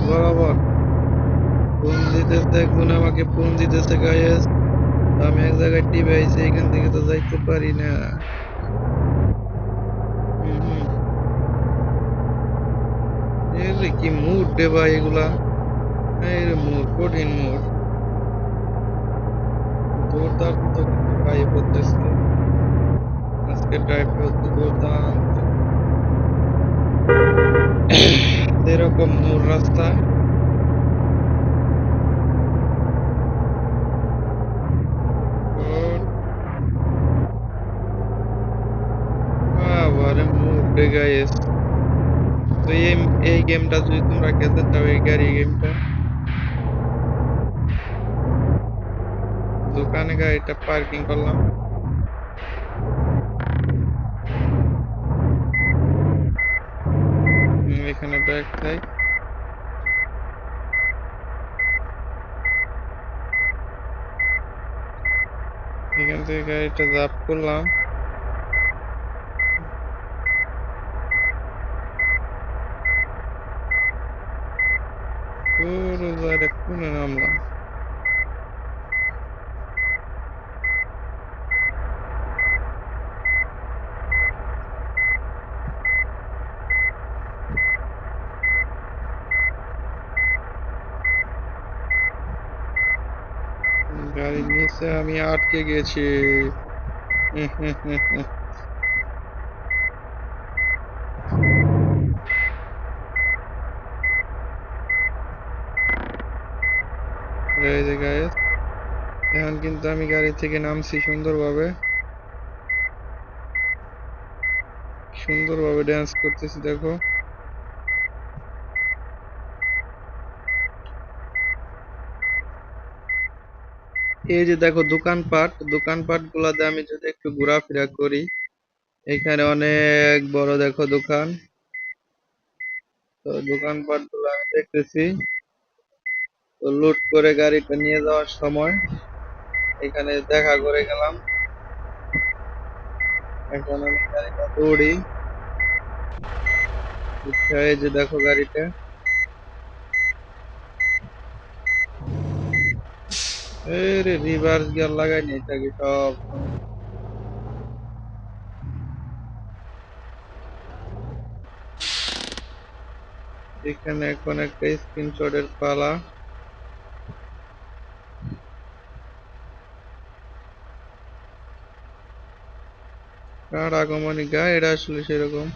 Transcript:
বরাবর ফোন দিতেছে, একজন আমাকে ফোন দিতেছে গায়েস। আমি এক জায়গায় টিপে আইছি, এখান থেকে তো যাইতে পারি না। হুম হুম। এই রে কি মুড রে ভাই এগুলা, এই রে মুড, কঠিন মুড। দুর্দান্ত কিন্তু ভাই করতেছে আজকে ড্রাইভটা, হচ্ছে দুর্দান্ত। এরকম মোর রাস্তা। গুড। বাবারে মুড রে গাইস। তো এই গেমটা যদি তোমরা খেলতে চাও, এই গাড়ি গেমটা, দোকানে গাড়িটা পার্কিং করলাম। এখানে ব্যাগ থাই। এখান থেকে গাড়িটা জাপ করলাম। পুরো জায়গা কোনে নামলাম। গাড়ির নিচে আমি আটকে গেছি। এই যে গাইস, এখন কিন্তু আমি গাড়ি থেকে নামছি সুন্দরভাবে, সুন্দরভাবে ড্যান্স করতেছি দেখো। এই যে দেখো দোকানপাট, দোকানপাট গুলাতে আমি যদি একটু ঘোরাফেরা করি, এখানে অনেক বড় দেখো দোকান। তো দোকানপাট গুলো আমি দেখতেছি। তো লুট করে গাড়িটা নিয়ে যাওয়ার সময় এখানে দেখা করে গেলাম। এখন আমি গাড়িটা দৌড়ি। আচ্ছা, এই যে দেখো গাড়িটা। এই রে রিভার্স গিয়ার লাগাই নি, এটা কি সব। এখানে এখন একটা স্ক্রিনশটের পালা। কার আগমনী গাড়িটা আসলে সেরকম।